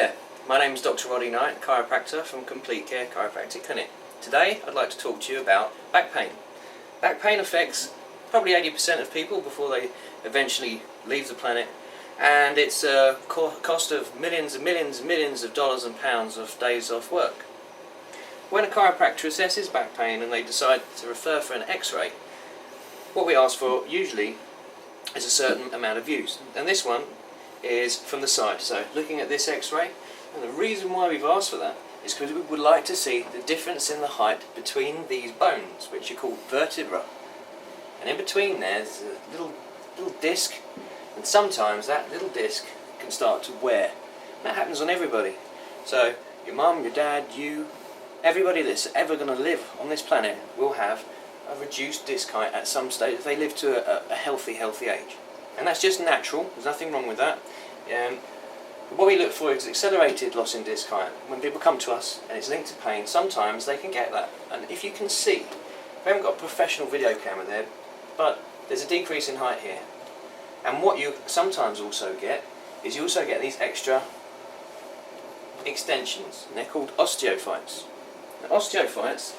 Yeah, my name is Dr. Roddy Knight, chiropractor from Complete Care Chiropractic Clinic. Today I'd like to talk to you about back pain. Back pain affects probably 80% of people before they eventually leave the planet, and it's a cost of millions and millions and millions of dollars and pounds of days off work. When a chiropractor assesses back pain and they decide to refer for an X-ray, what we ask for usually is a certain amount of views, and this one is from the side. So looking at this X-ray, and the reason why we've asked for that is because we would like to see the difference in the height between these bones, which are called vertebra. And in between there's a little disc, and sometimes that little disc can start to wear. That happens on everybody. So your mum, your dad, you, everybody that's ever going to live on this planet will have a reduced disc height at some stage if they live to a healthy age. And that's just natural, there's nothing wrong with that. What we look for is accelerated loss in disc height. When people come to us and it's linked to pain, sometimes they can get that. And if you can see, we haven't got a professional video camera there, but there's a decrease in height here. And what you sometimes also get is you also get these extra extensions, and they're called osteophytes. Now, osteophytes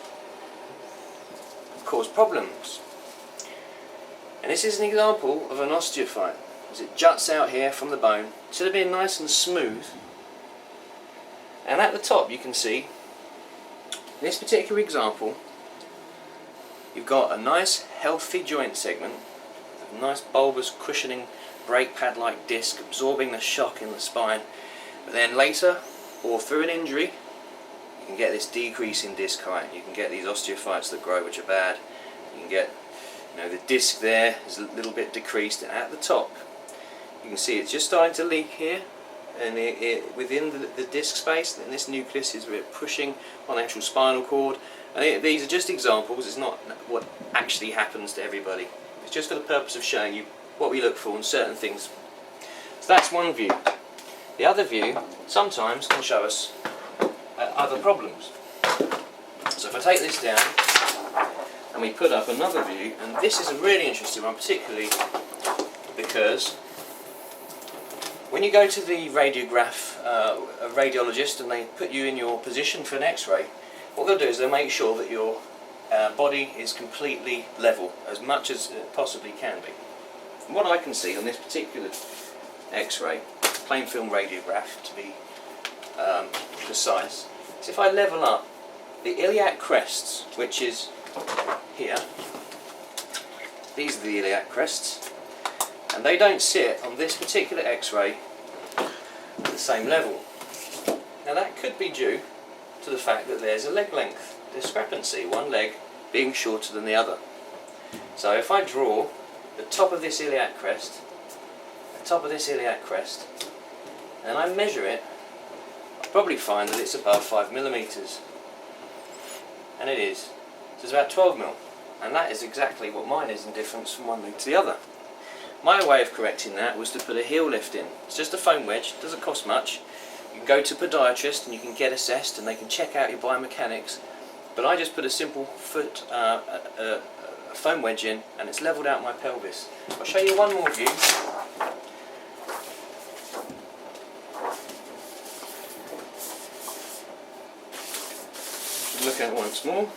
cause problems. And this is an example of an osteophyte, as it juts out here from the bone, instead of being nice and smooth. And at the top you can see, in this particular example, you've got a nice healthy joint segment, a nice bulbous cushioning brake pad like disc absorbing the shock in the spine. But then later, or through an injury, you can get this decrease in disc height. You can get these osteophytes that grow, which are bad. You can get, the disc there is a little bit decreased, and at the top you can see it's just starting to leak here, and within the disc space, and this nucleus is really pushing on the actual spinal cord. And these are just examples, it's not what actually happens to everybody. It's just for the purpose of showing you what we look for in certain things. So that's one view. The other view sometimes can show us other problems. So if I take this down and we put up another view, and this is a really interesting one, particularly because when you go to the radiograph, a radiologist, and they put you in your position for an X-ray, what they'll do is they'll make sure that your body is completely level, as much as it possibly can be. From what I can see on this particular X-ray, plain film radiograph to be precise, is if I level up the iliac crests, which is here, these are the iliac crests, and they don't sit on this particular X-ray at the same level. Now that could be due to the fact that there's a leg length discrepancy, one leg being shorter than the other. So if I draw the top of this iliac crest, and I measure it, I'll probably find that it's above 5 millimeters. And it is. So it's about 12 mil. And that is exactly what mine is in difference from one leg to the other. My way of correcting that was to put a heel lift in. It's just a foam wedge, it doesn't cost much. You can go to a podiatrist and you can get assessed and they can check out your biomechanics. But I just put a simple foot a foam wedge in, and it's levelled out my pelvis. I'll show you one more view. Look at it once more.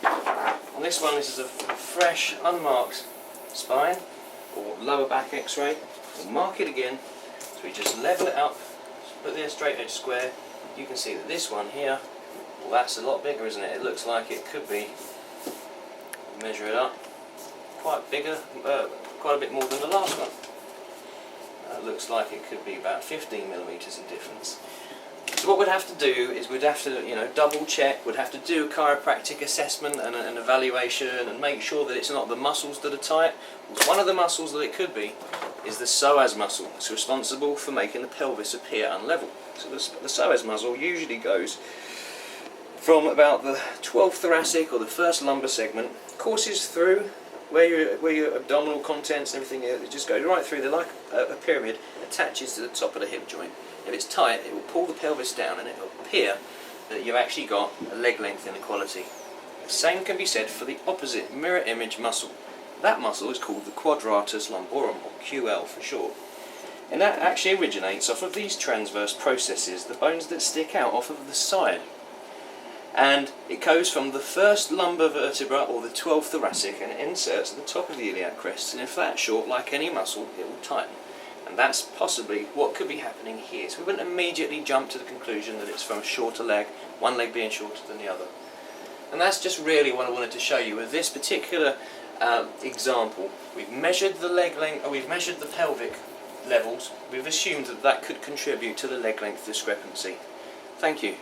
On this one, this is a fresh, unmarked spine or lower back X-ray. We'll mark it again, so we just level it up, put the straight edge square. You can see that this one here, well, that's a lot bigger, isn't it? It looks like it could be, measure it up, quite bigger, quite a bit more than the last one. Looks like it could be about 15 millimeters in difference. So what we'd have to do is we'd have to, double check, we'd have to do a chiropractic assessment and an evaluation and make sure that it's not the muscles that are tight. One of the muscles that it could be is the psoas muscle. It's responsible for making the pelvis appear unlevel. So the psoas muscle usually goes from about the 12th thoracic or the first lumbar segment, courses through where your abdominal contents and everything, it just goes right through there like a pyramid, attaches to the top of the hip joint. If it's tight, it will pull the pelvis down and it will appear that you've actually got a leg length inequality. The same can be said for the opposite mirror image muscle. That muscle is called the quadratus lumborum, or QL for short. And that actually originates off of these transverse processes, the bones that stick out off of the side. And it goes from the first lumbar vertebra, or the 12th thoracic, and it inserts at the top of the iliac crest, and if that's short, like any muscle, it will tighten. And that's possibly what could be happening here. So we wouldn't immediately jump to the conclusion that it's from a shorter leg, one leg being shorter than the other. And that's just really what I wanted to show you with this particular example. We've measured the leg length, or we've measured the pelvic levels. We've assumed that that could contribute to the leg length discrepancy. Thank you.